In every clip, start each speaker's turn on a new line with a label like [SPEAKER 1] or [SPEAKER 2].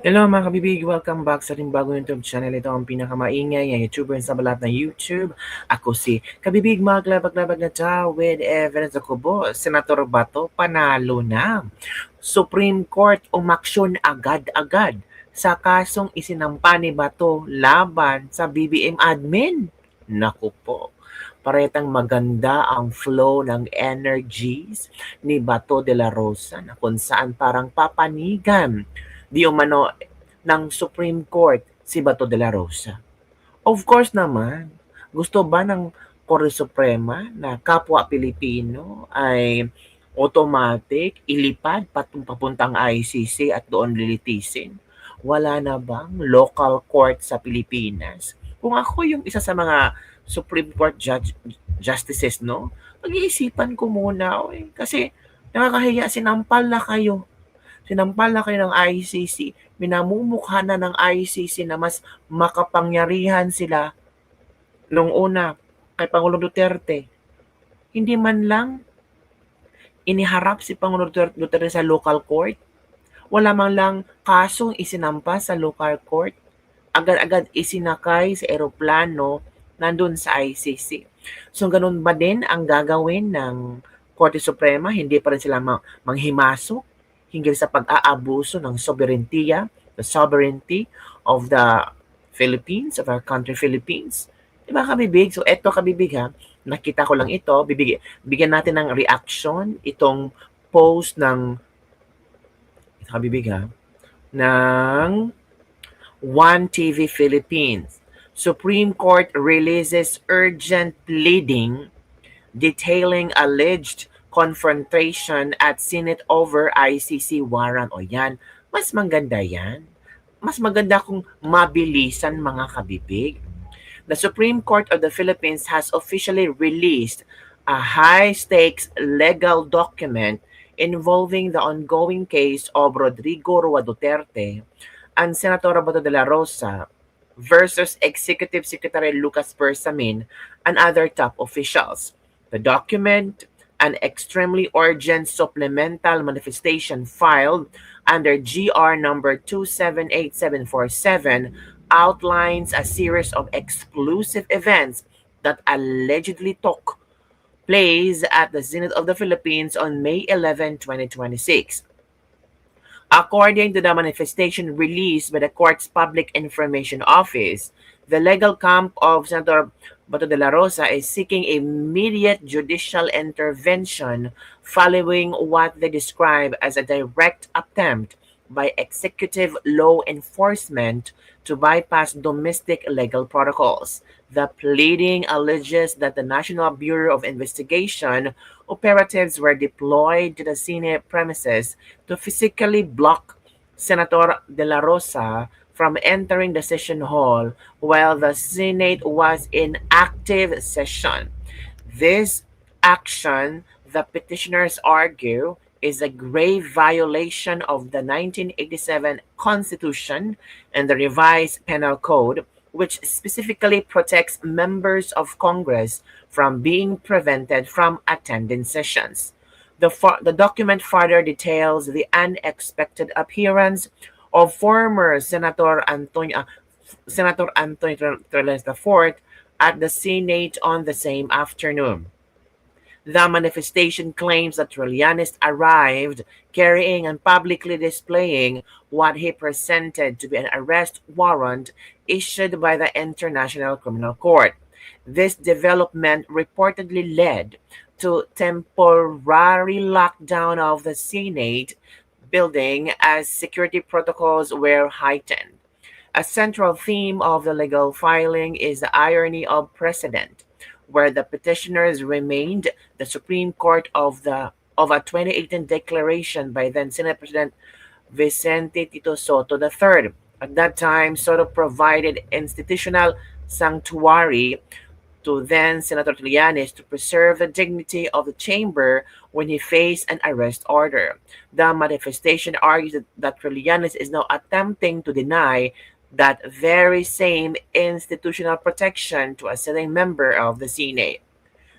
[SPEAKER 1] Hello mga kabibig! Welcome back sa ating bagong YouTube channel. Ito ang pinakamaingay na YouTuber sa balat ng YouTube. Ako si Kabibig Maglabag-labag na ta with evidence ako po. Senator Bato, panalo na. Supreme Court umaksyon agad-agad sa kasong isinampa ni Bato laban sa BBM admin. Naku po. Paretang maganda ang flow ng energies ni Bato de la Rosa na kung saan parang papanigan di umano ng Supreme Court si Bato de la Rosa. Of course naman, gusto ba ng Korte Suprema na kapwa Pilipino ay automatic ilipad papuntang ICC at doon lilitisin? Wala na bang local court sa Pilipinas? Kung ako yung isa sa mga Supreme Court justices, no? Pag-iisipan ko muna, kasi nakakahiya, sinampal na kayo ng ICC, minamumukha na ng ICC na mas makapangyarihan sila nung una kay Pangulong Duterte. Hindi man lang iniharap si Pangulong Duterte sa local court. Wala man lang kasong isinampa sa local court. Agad-agad isinakay sa eroplano nandun sa ICC. So ganun ba din ang gagawin ng Korte Suprema? Hindi pa rin sila manghimasok hinggil sa pag-aabuso ng the sovereignty of the Philippines, of our country Philippines. Diba kabibig? So eto kabibig ha, nakita ko lang ito, bigyan natin ng reaction itong post ng kabibig ha, ng One TV Philippines. Supreme Court releases urgent pleading detailing alleged confrontation at Senate over ICC warrant. O yan, mas maganda yan. Mas maganda kung mabilisan mga kabibig. The Supreme Court of the Philippines has officially released a high-stakes legal document involving the ongoing case of Rodrigo Roa Duterte and Senator Bato de la Rosa versus Executive Secretary Lucas Bersamin and other top officials. The document, an extremely urgent supplemental manifestation filed under GR number 278747, outlines a series of exclusive events that allegedly took place at the Senate of the Philippines on May 11, 2026. According to the manifestation released by the court's Public Information Office, the legal camp of Senator Bato de la Rosa is seeking immediate judicial intervention following what they describe as a direct attempt by executive law enforcement to bypass domestic legal protocols. The pleading alleges that the National Bureau of Investigation operatives were deployed to the Senate premises to physically block Senator De La Rosa from entering the session hall while the Senate was in active session. This action, the petitioners argue, is a grave violation of the 1987 Constitution and the revised Penal Code, which specifically protects members of Congress from being prevented from attending sessions. The document further details the unexpected appearance of former Senator Antonio Trillanes IV at the Senate on the same afternoon. The manifestation claims that Trillanes arrived carrying and publicly displaying what he presented to be an arrest warrant issued by the International Criminal Court. This development reportedly led to temporary lockdown of the Senate building as security protocols were heightened. A central theme of the legal filing is the irony of precedent, where the petitioners remained the Supreme Court of a 2018 declaration by then Senate President Vicente Tito Soto III. At that time, Soto provided institutional sanctuary to then Senator Trillanes to preserve the dignity of the chamber when he faced an arrest order. The manifestation argues that Trillanes is now attempting to deny that very same institutional protection to a sitting member of the Senate.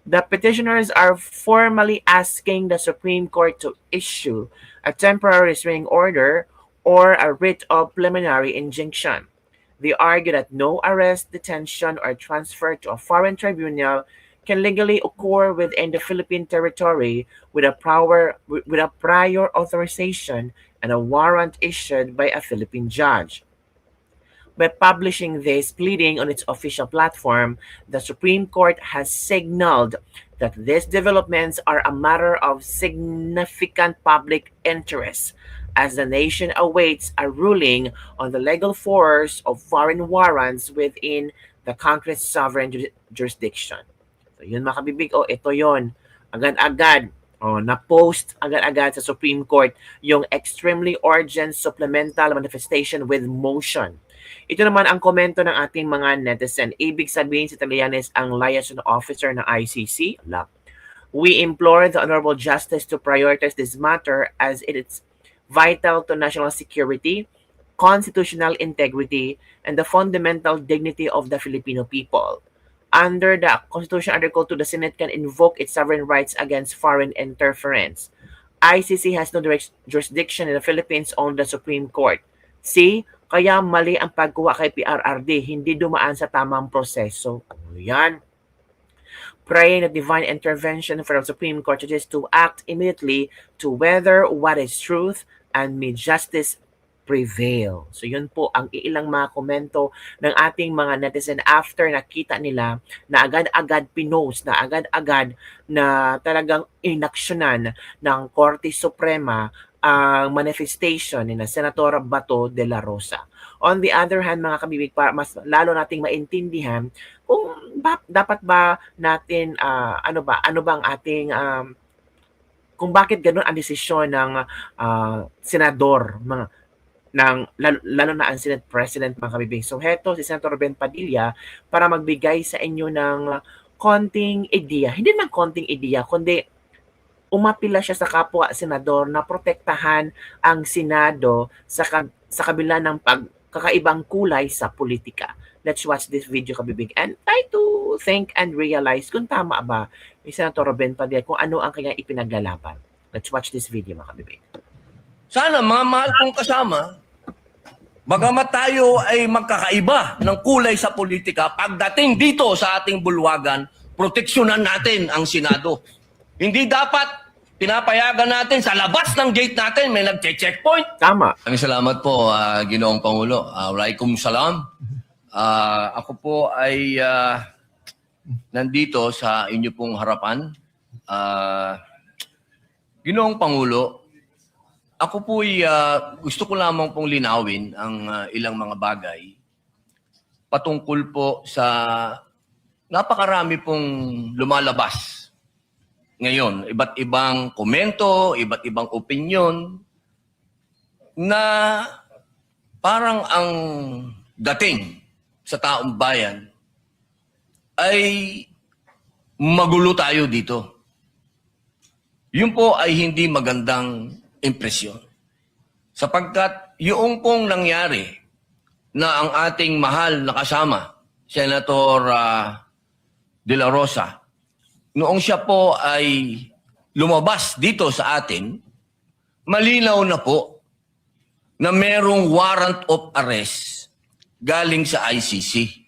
[SPEAKER 1] The petitioners are formally asking the Supreme Court to issue a temporary restraining order or a writ of preliminary injunction. They argue that no arrest, detention, or transfer to a foreign tribunal can legally occur within the Philippine territory with a prior authorization and a warrant issued by a Philippine judge. By publishing this pleading on its official platform, the Supreme Court has signaled that these developments are a matter of significant public interest as the nation awaits a ruling on the legal force of foreign warrants within the country's sovereign jurisdiction. So yun mga kabibig, ito yon. Agad-agad, na-post agad-agad sa Supreme Court yung extremely urgent supplemental manifestation with motion. Ito naman ang komento ng ating mga netizen. Ibig sabihin si Trillanes ang liaison officer ng ICC. We implore the Honorable Justice to prioritize this matter as it is vital to national security, constitutional integrity, and the fundamental dignity of the Filipino people. Under the Constitution Article 2, the Senate can invoke its sovereign rights against foreign interference. ICC has no direct jurisdiction in the Philippines on the Supreme Court. See, kaya mali ang pagkuha kay PRRD, hindi dumaan sa tamang proseso. Yan. Praying that divine intervention from the Supreme Court judges to act immediately to whether what is truth and may justice prevail. So yun po ang ilang mga komento ng ating mga netizen after nakita nila na agad-agad pinost, na agad-agad na talagang inaksyonan ng Korte Suprema ang manifestation ni na Senator Bato de la Rosa. On the other hand, mga kabibig, para mas lalo nating maintindihan kung dapat ba natin ano bang ating kung bakit ganoon ang desisyon ng senador lalo na ang Senate President, mga kabibig. So heto si Senator Ben Padilla para magbigay sa inyo ng konting idea. Hindi man konting idea, kundi umapila siya sa kapwa senador na protektahan ang Senado sa kabila ng pagkakaibang kulay sa politika. Let's watch this video, kabibig, and try to think and realize kung tama ba ni Senator Ben Padilla kung ano ang kanyang ipinaglalaban. Let's watch this video, mga kabibig.
[SPEAKER 2] Sana mga mahal kong kasama, bagamat tayo ay magkakaiba ng kulay sa politika, pagdating dito sa ating bulwagan, proteksyonan natin ang Senado. Hindi dapat pinapayagan natin sa labas ng gate natin may nagche-checkpoint.
[SPEAKER 1] Tama.
[SPEAKER 2] Maraming salamat po, Ginoong Pangulo. Walaikum salam. Ako po ay nandito sa inyo pong harapan. Ginoong Pangulo, ako po ay gusto ko lamang pong linawin ang ilang mga bagay patungkol po sa napakarami pong lumalabas ngayon. Iba't ibang komento, iba't ibang opinyon na parang ang dating sa taong bayan ay magulo tayo dito. Yun po ay hindi magandang impresyon. Sapagkat yung pong nangyari na ang ating mahal na kasama, Senator De La Rosa, noong siya po ay lumabas dito sa atin, malinaw na po na merong warrant of arrest galing sa ICC.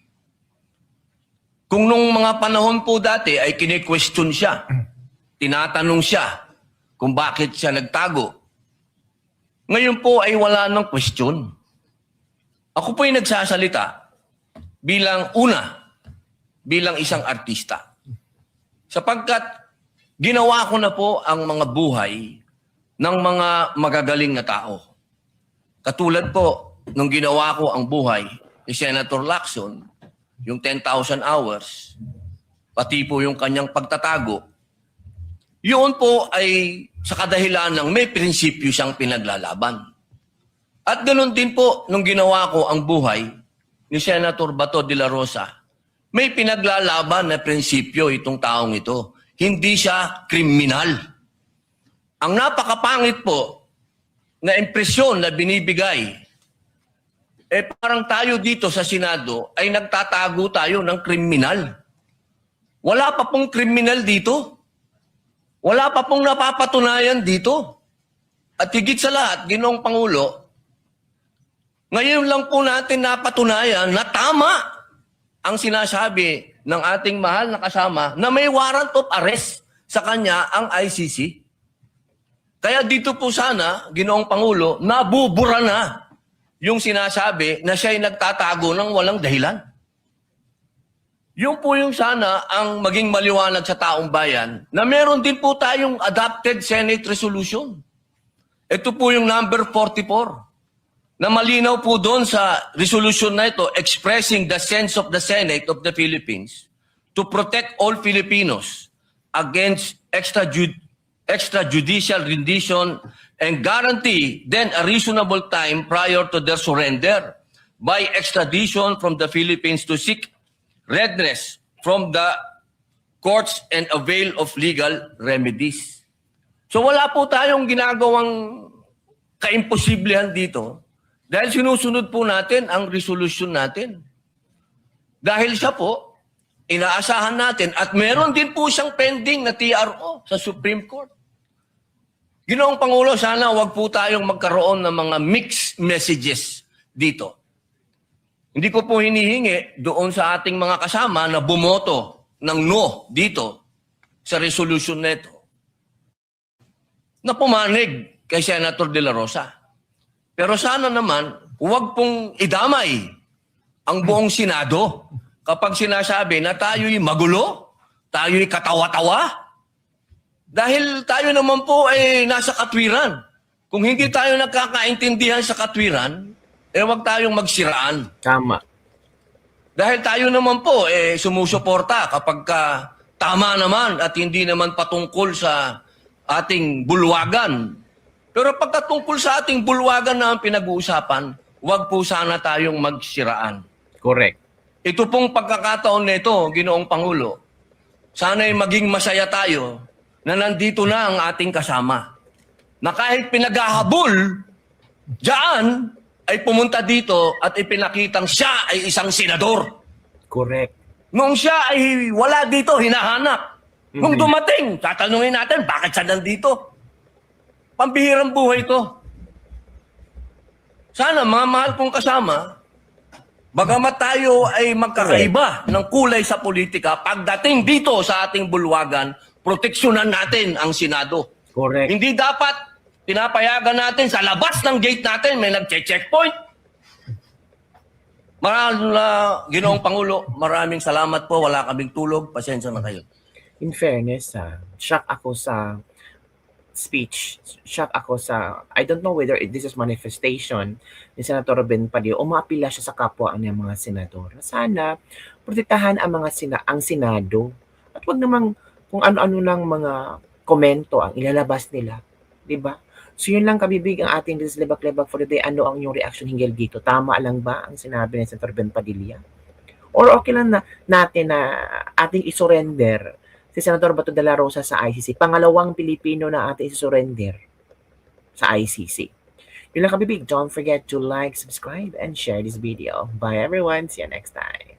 [SPEAKER 2] Kung nung mga panahon po dati ay kine-question siya, tinatanong siya kung bakit siya nagtago. Ngayon po ay wala ng question. Ako po ay nagsasalita bilang isang artista. Sapagkat ginawa ko na po ang mga buhay ng mga magagaling na tao. Katulad po nung ginawa ko ang buhay ni Senator Lacson, yung 10,000 hours, pati po yung kanyang pagtatago, yun po ay sa kadahilan ng may prinsipyo siyang pinaglalaban. At ganoon din po nung ginawa ko ang buhay ni Senator Bato de la Rosa, may pinaglalaban na prinsipyo itong taong ito. Hindi siya kriminal. Ang napakapangit po na impresyon na binibigay, parang tayo dito sa Senado ay nagtatago tayo ng kriminal. Wala pa pong kriminal dito. Wala pa pong napapatunayan dito. At higit sa lahat, Ginoong Pangulo, Ngayon lang po natin napatunayan na tama ang sinasabi ng ating mahal na kasama na may warrant of arrest sa kanya ang ICC. Kaya dito po sana, Ginoong Pangulo, nabubura na yung sinasabi na siya'y nagtatago ng walang dahilan. Yung po yung sana ang maging maliwanag sa taong bayan na meron din po tayong adopted Senate resolution. Ito po yung number 44 na malinaw po doon sa resolution na ito expressing the sense of the Senate of the Philippines to protect all Filipinos against extrajudicial rendition and guarantee then a reasonable time prior to their surrender by extradition from the Philippines to seek redress from the courts and avail of legal remedies. So wala po tayong ginagawang kaimposiblihan dito dahil sinusunod po natin ang resolution natin. Dahil siya po, inaasahan natin at meron din po siyang pending na TRO sa Supreme Court. Ginoong Pangulo, sana wag po tayong magkaroon ng mga mixed messages dito. Hindi ko po hinihingi doon sa ating mga kasama na bumoto ng no dito sa resolution na ito na pumanig kay Senator De La Rosa. Pero sana naman, huwag pong idamay ang buong Senado kapag sinasabi na tayo'y magulo, tayo'y katawa-tawa. Dahil tayo naman po ay nasa katwiran. Kung hindi tayo nagkakaintindihan sa katwiran, huwag tayong magsiraan.
[SPEAKER 1] Tama.
[SPEAKER 2] Dahil tayo naman po sumusuporta kapag tama naman at hindi naman patungkol sa ating bulwagan. Pero pagkatungkol sa ating bulwagan na ang pinag-uusapan, huwag po sana tayong magsiraan.
[SPEAKER 1] Correct.
[SPEAKER 2] Ito pong pagkakataon nito, Ginoong Pangulo, sana'y maging masaya tayo na nandito na ang ating kasama. Na kahit pinaghahabol, diyan ay pumunta dito at ipinakitang siya ay isang senador.
[SPEAKER 1] Correct.
[SPEAKER 2] Nung siya ay wala dito, hinahanap. Nung dumating, tatanungin natin, bakit siya nandito? Pambihirang buhay ito. Sana, mga mahal kong kasama, bagamat tayo ay magkakaiba ng kulay sa politika, pagdating dito sa ating bulwagan, proteksyonan natin ang Senado.
[SPEAKER 1] Correct.
[SPEAKER 2] Hindi dapat pinapayagan natin sa labas ng gate natin, may nag-checkpoint. Ginoong Pangulo, maraming salamat po. Wala kaming tulog. Pasensya na kayo.
[SPEAKER 1] In fairness, shock ako sa speech. Shock ako sa, I don't know whether this is manifestation ni Senator Ben Padilla o maapila siya sa kapwa ng mga senador. Sana, protektahan ang ang Senado. At wag namang kung ano-ano lang mga komento ang ilalabas nila. Diba? So yun lang kabibig ang ating Lebak-Lebak for the day. Ano ang inyong reaction hinggil dito? Tama lang ba ang sinabi ni Senator Ben Padilla? Or okay lang na natin na ating isurrender si Senator Bato de la Rosa sa ICC? Pangalawang Pilipino na ating isurrender sa ICC. Yun lang kabibig. Don't forget to like, subscribe, and share this video. Bye everyone. See you next time.